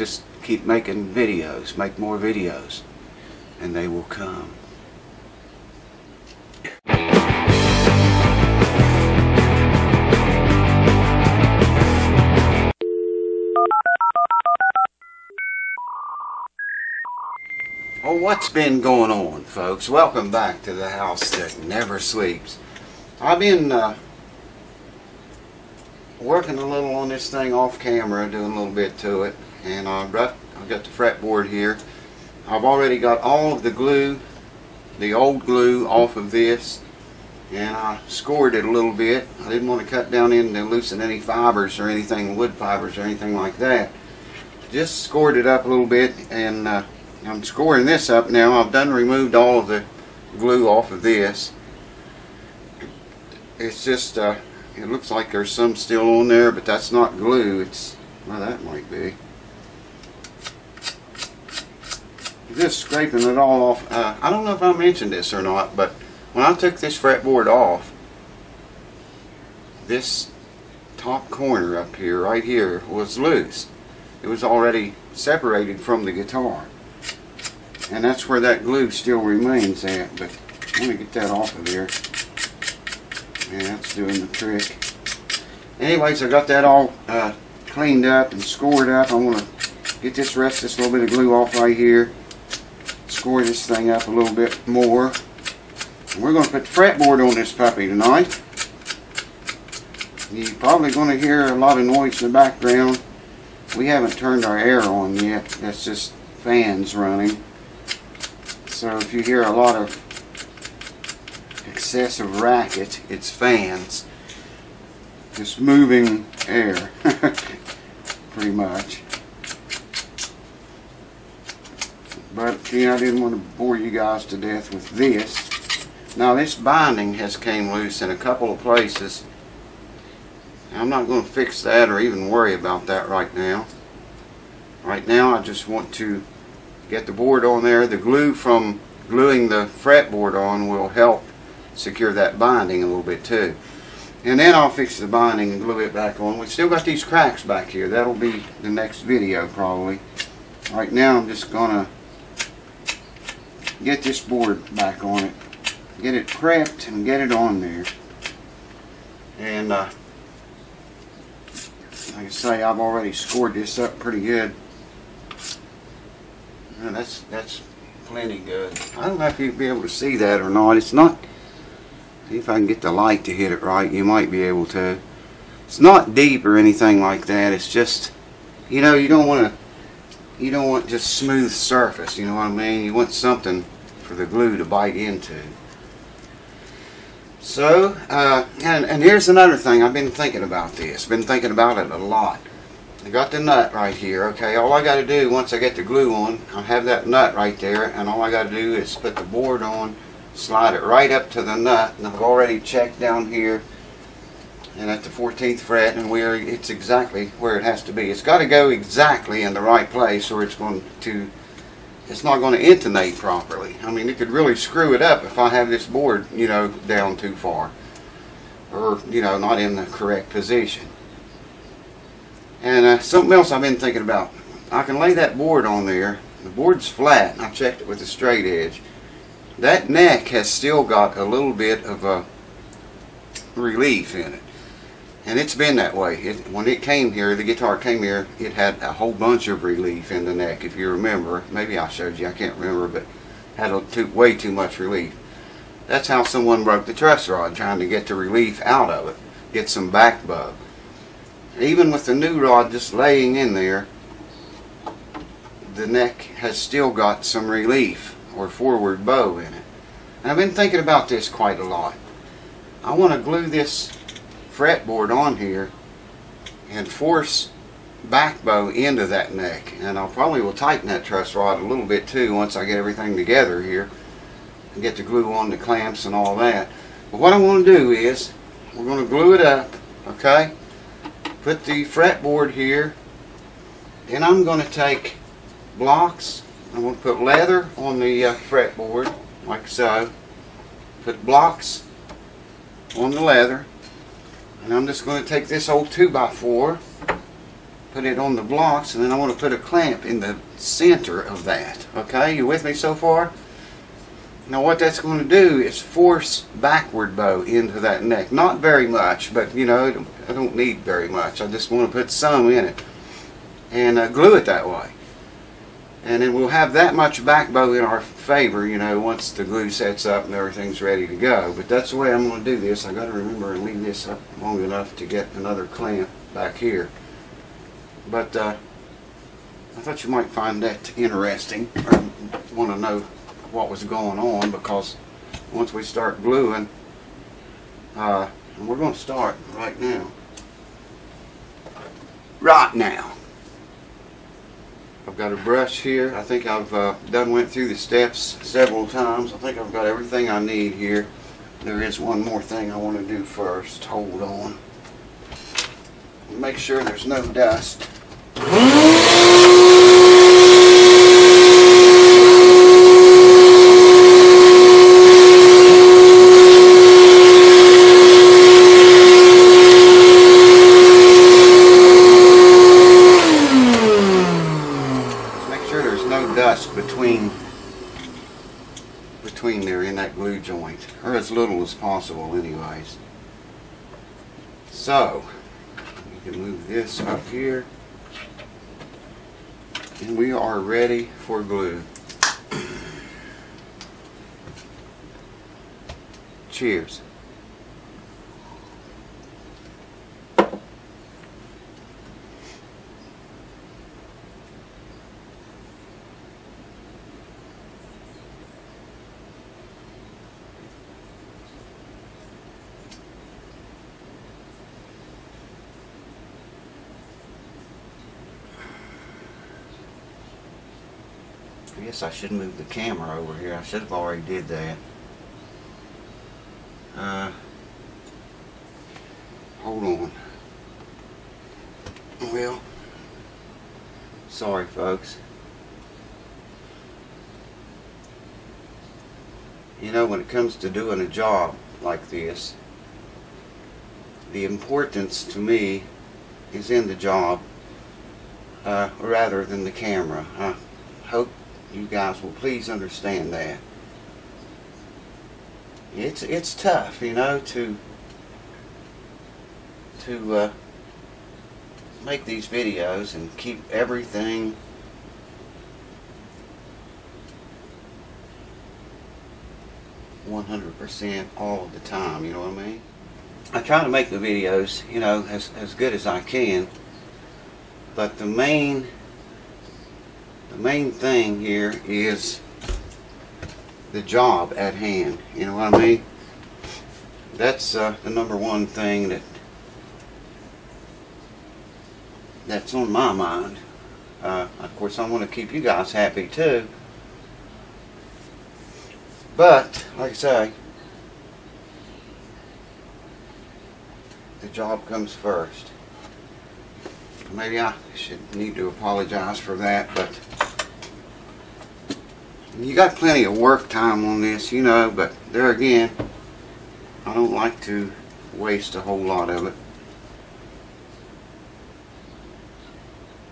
just keep making videos, make more videos, and they will come. Well, what's been going on, folks? Welcome back to the house that never sleeps. I've been working a little on this thing off camera, doing a little bit to it, and I've got the fretboard here. I've already got all of the glue, the old glue, off of this, and I scored it a little bit. I didn't want to cut down in to loosen any fibers or anything, wood fibers or anything like that. Just scored it up a little bit, and I'm scoring this up now. I've removed all of the glue off of this. It's just, it looks like there's some still on there, but that's not glue. It's, well, that might be. Just scraping it all off. I don't know if I mentioned this or not, but when I took this fretboard off, this top corner up here, right here, was loose. It was already separated from the guitar. And that's where that glue still remains at, but let me get that off of there. Yeah, that's doing the trick. Anyways, I got that all cleaned up and scored up. I want to get this little bit of glue off right here. Score this thing up a little bit more. And we're going to put the fretboard on this puppy tonight. You're probably going to hear a lot of noise in the background. We haven't turned our air on yet. That's just fans running. So if you hear a lot of excessive racket, it's fans. Just moving air, pretty much. But I didn't want to bore you guys to death with this. Now this binding has came loose in a couple of places. I'm not going to fix that or even worry about that right now. Right now I just want to get the board on there. The glue from gluing the fretboard on will help secure that binding a little bit too. And then I'll fix the binding and glue it back on. We've still got these cracks back here. That'll be the next video probably. Right now I'm just going to get this board back on it. Get it prepped and get it on there. And like I say, I've already scored this up pretty good. And that's plenty good. I don't know if you'll be able to see that or not. It's not. See if I can get the light to hit it right. You might be able to. It's not deep or anything like that. It's just, you know, you don't want just smooth surface. You know what I mean? You want something for the glue to bite into. So, and here's another thing. I've been thinking about this. Been thinking about it a lot. I got the nut right here. Okay, all I got to do once I get the glue on, I have that nut right there, and all I got to do is put the board on, slide it right up to the nut, and I've already checked down here and at the 14th fret, and it's exactly where it has to be. It's got to go exactly in the right place, or it's not going to intonate properly. I mean, it could really screw it up if I have this board, you know, down too far, or, you know, not in the correct position. And something else I've been thinking about. I can lay that board on there. The board's flat, and I checked it with a straight edge. That neck has still got a little bit of a relief in it. And it's been that way. When it came here, the guitar came here, it had a whole bunch of relief in the neck, if you remember. Maybe I showed you, I can't remember, but had way too much relief. That's how someone broke the truss rod, trying to get the relief out of it, get some back bow. Even with the new rod just laying in there, the neck has still got some relief or forward bow in it. And I've been thinking about this quite a lot. I want to glue this fretboard on here and force back bow into that neck, and I probably will tighten that truss rod a little bit too once I get everything together here and get the glue on the clamps and all that. But what I want to do is we're going to glue it up, okay? Put the fretboard here, and I'm going to take blocks. I'm going to put leather on the fretboard like so. Put blocks on the leather, and I'm just going to take this old 2x4 put it on the blocks, and then I want to put a clamp in the center of that. Okay, you with me so far? Now what that's going to do is force backward bow into that neck. Not very much, but you know, I don't need very much. I just want to put some in it and glue it that way. And then we'll have that much back bow in our favor, you know, once the glue sets up and everything's ready to go. But that's the way I'm going to do this. I got to remember and leave this up long enough to get another clamp back here. But I thought you might find that interesting, or want to know what was going on, because once we start gluing, and we're going to start right now. Right now. I've got a brush here. I think I've went through the steps several times. I think I've got everything I need here. There is one more thing I want to do first. Hold on. Make sure there's no dust. Between there in that glue joint, or as little as possible anyways. So you can move this up here, and we are ready for glue. Cheers. I guess I should move the camera over here. I should have already did that. Hold on. Well, sorry folks. You know, when it comes to doing a job like this, the importance to me is in the job rather than the camera. I hope you guys will please understand that. It's tough, you know, to make these videos and keep everything %100% all of the time, you know what I mean? I try to make the videos, you know, as good as I can, but the main thing here is the job at hand, you know what I mean? That's the number one thing that's on my mind. Of course, I want to keep you guys happy too, but like I say, the job comes first. Maybe I should need to apologize for that, but you got plenty of work time on this, you know, but there again, I don't like to waste a whole lot of it.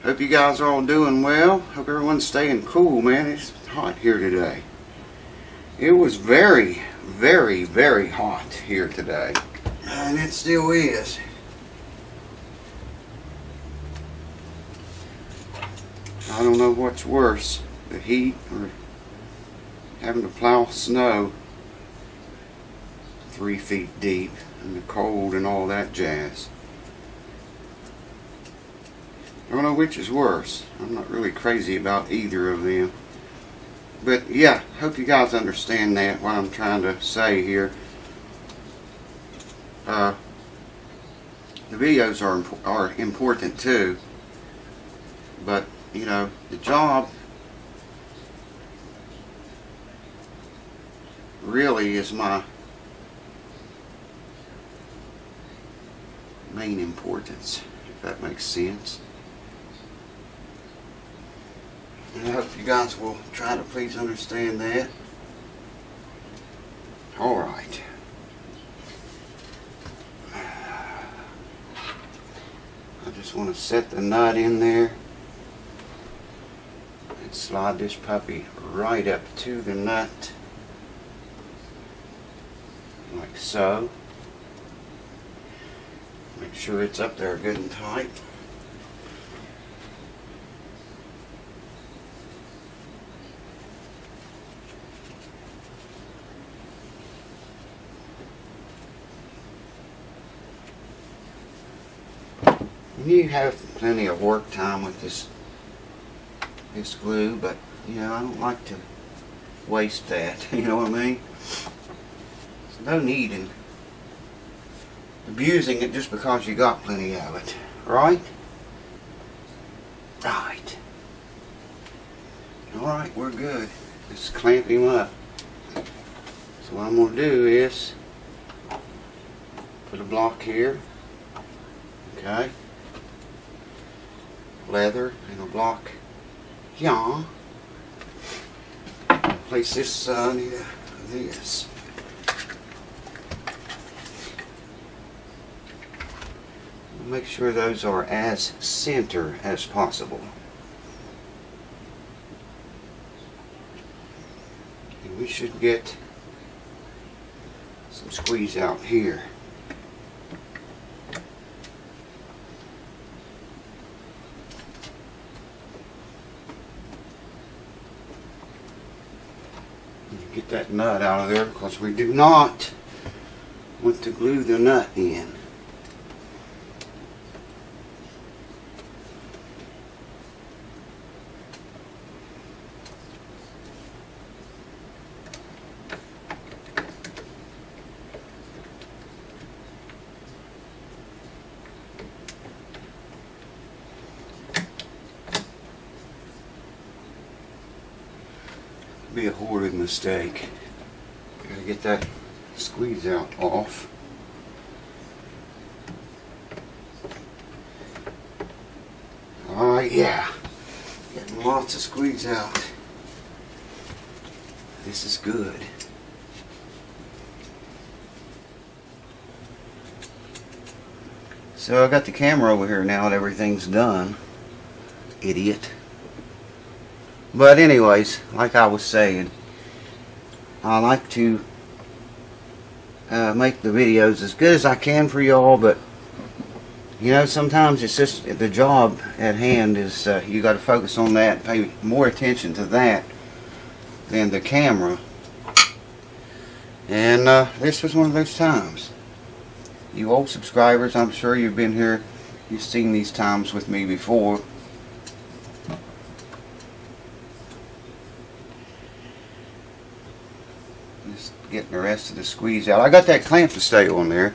Hope you guys are all doing well. Hope everyone's staying cool, man. It's hot here today. It was very, very, very hot here today, and it still is. I don't know what's worse, the heat or having to plow snow 3 feet deep and the cold and all that jazz. I don't know which is worse. I'm not really crazy about either of them. But yeah, hope you guys understand that, what I'm trying to say here. The videos are important too, but you know, the job really is my main importance, if that makes sense. And I hope you guys will try to please understand that. Alright. I just just want to set the nut in there and slide this puppy right up to the nut, like so. Make sure it's up there good and tight. You have plenty of work time with this glue, but you know, I don't like to waste that. You know what I mean? There's no need in abusing it just because you got plenty of it, right? Right. All right, we're good. Let's clamp him up. So what I'm going to do is put a block here. Okay. Leather and a block here. Place this near this. Make sure those are as center as possible. And we should get some squeeze out here. Get that nut out of there because we do not want to glue the nut in. Be a horrid mistake. Gotta get that squeeze out off. Alright, yeah. Getting lots of squeeze out. This is good. So I got the camera over here now and everything's done. Idiot. But anyways, like I was saying, I like to make the videos as good as I can for y'all, but you know, sometimes it's just the job at hand is you got to focus on that, pay more attention to that than the camera. And this was one of those times. You old subscribers, I'm sure you've been here, you've seen these times with me before. Just getting the rest of the squeeze out. I got that clamp to stay on there.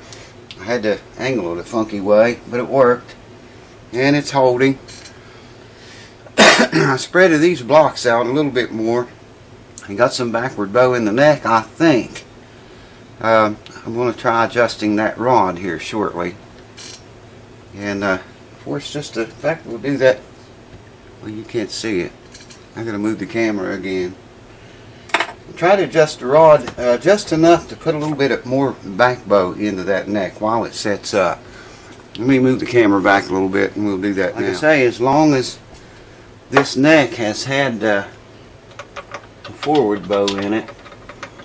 I had to angle it a funky way, but it worked. And it's holding. I spreaded these blocks out a little bit more. I got some backward bow in the neck, I think. I'm going to try adjusting that rod here shortly. And for it's just a fact, we'll do that. Well, you can't see it. I'm going to move the camera again. Try to adjust the rod just enough to put a little bit more back bow into that neck while it sets up. Let me move the camera back a little bit and we'll do that now. Like I say, as long as this neck has had a forward bow in it,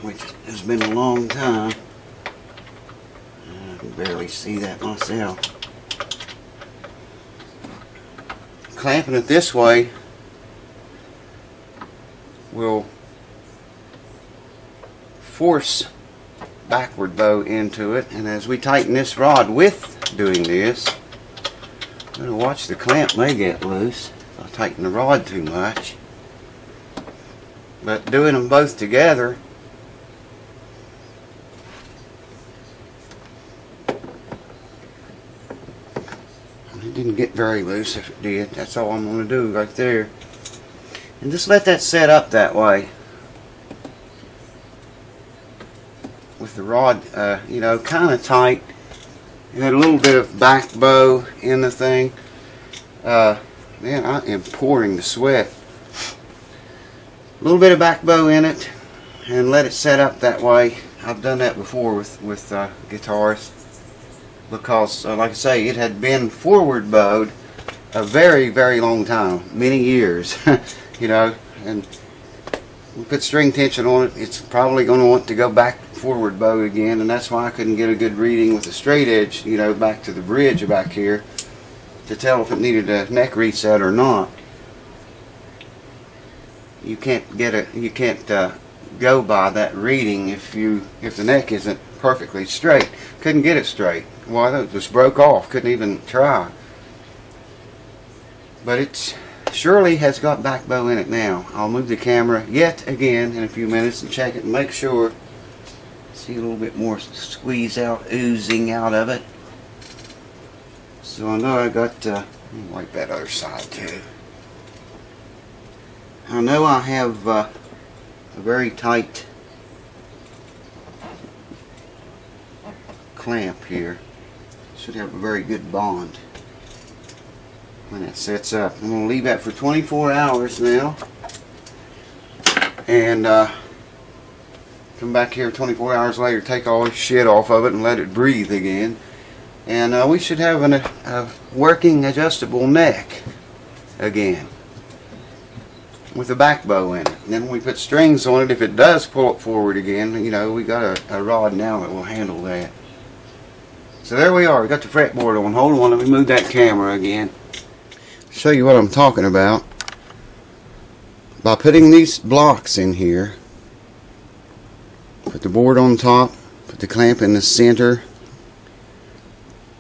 which has been a long time. I can barely see that myself. Clamping it this way will force backward bow into it, and as we tighten this rod with doing this, I'm going to watch the clamp may get loose if I tighten the rod too much. But doing them both together, it didn't get very loose. If it did, that's all I'm going to do right there. And just let that set up that way. With the rod, you know, kind of tight. You had a little bit of back bow in the thing. Man, I am pouring the sweat. A little bit of back bow in it, and let it set up that way. I've done that before with guitars, because, like I say, it had been forward bowed a very, very long time, many years, you know, and we put string tension on it. It's probably going to want to go back forward bow again, and that's why I couldn't get a good reading with the straight edge, you know, back to the bridge back here to tell if it needed a neck reset or not. You can't get it. You can't go by that reading if the neck isn't perfectly straight. Couldn't get it straight. Well, it just broke off. Couldn't even try. But it surely has got back bow in it now. I'll move the camera yet again in a few minutes and check it and make sure. See a little bit more squeeze out, oozing out of it. So I know I got. Let me wipe that other side too. I know I have a very tight clamp here. Should have a very good bond when it sets up. I'm going to leave that for 24 hours now, and come back here 24 hours later, take all this shit off of it and let it breathe again, and we should have a working adjustable neck again with a back bow in it. And then when we put strings on it, if it does pull it forward again, you know, we got a rod now that will handle that. So there we are. We got the fretboard on. Hold on, let me move that camera again. Show you what I'm talking about. By putting these blocks in here, put the board on top, put the clamp in the center.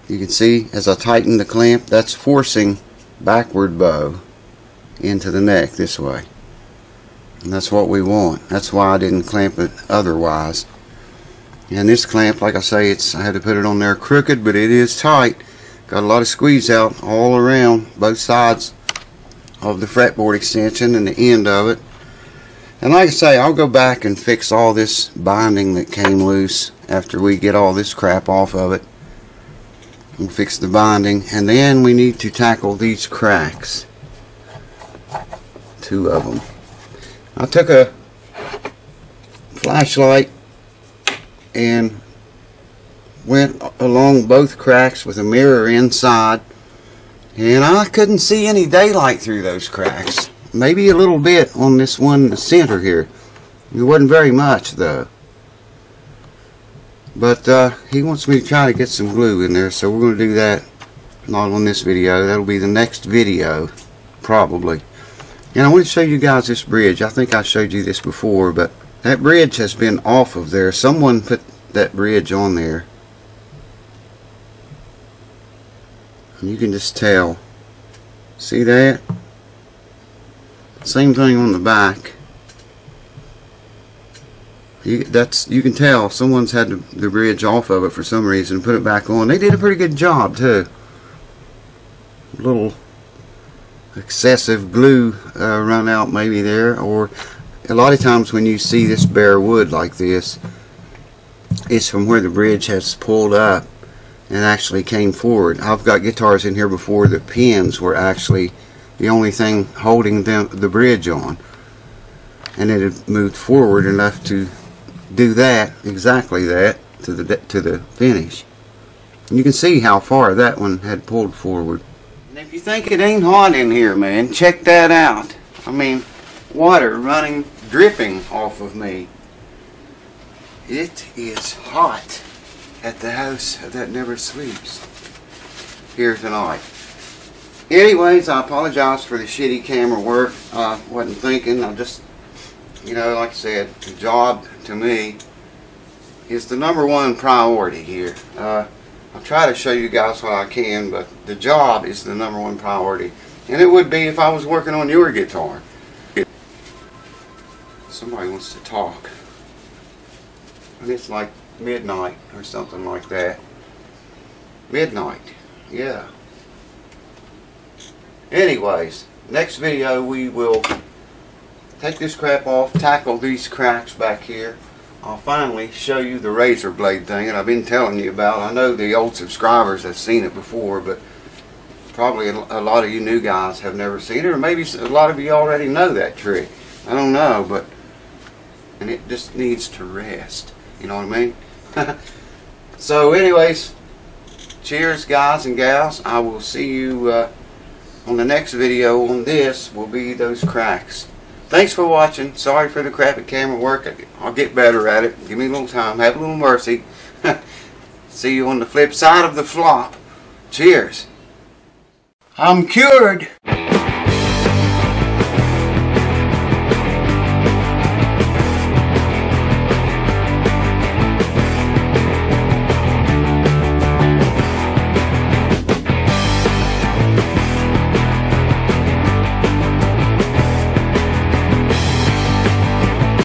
You can see as I tighten the clamp, that's forcing backward bow into the neck this way, and that's what we want. That's why I didn't clamp it otherwise. And this clamp, like I say, I had to put it on there crooked, but it is tight. Got a lot of squeeze out all around both sides of the fretboard extension and the end of it. And like I say, I'll go back and fix all this binding that came loose after we get all this crap off of it. We'll fix the binding, and then we need to tackle these cracks. 2 of them. I took a flashlight and went along both cracks with a mirror inside, and I couldn't see any daylight through those cracks. Maybe a little bit on this one in the center here. It wasn't very much though. But he wants me to try to get some glue in there, so we're going to do that. Not on this video. That'll be the next video probably. And I want to show you guys this bridge. I think I showed you this before, but that bridge has been off of there. Someone put that bridge on there, and you can just tell. See that? Same thing on the back. You can tell someone's had the bridge off of it for some reason and put it back on. They did a pretty good job too. A little excessive glue run out maybe there, or a lot of times when you see this bare wood like this, it's from where the bridge has pulled up and actually came forward. I've got guitars in here before the pins were actually the only thing holding the bridge on, and it had moved forward enough to do that, exactly that, to the finish. And you can see how far that one had pulled forward. And if you think it ain't hot in here, man, check that out. I mean, water running, dripping off of me. It is hot at the house that never sleeps here tonight. Anyways, I apologize for the shitty camera work. I wasn't thinking. I just, you know, like I said, the job to me is the #1 priority here. I'll try to show you guys what I can, but the job is the #1 priority. And it would be if I was working on your guitar. Somebody wants to talk. And it's like midnight or something like that. Midnight. Yeah. Anyways, next video we will take this crap off, tackle these cracks back here. I'll finally show you the razor blade thing that I've been telling you about. I know the old subscribers have seen it before, but probably a lot of you new guys have never seen it, or maybe a lot of you already know that trick. I don't know, but and it just needs to rest. You know what I mean? So anyways, cheers guys and gals. I will see you on the next video on this will be those cracks. Thanks for watching. Sorry for the crappy camera work. I'll get better at it. Give me a little time. Have a little mercy. See you on the flip side of the flop. Cheers. I'm cured.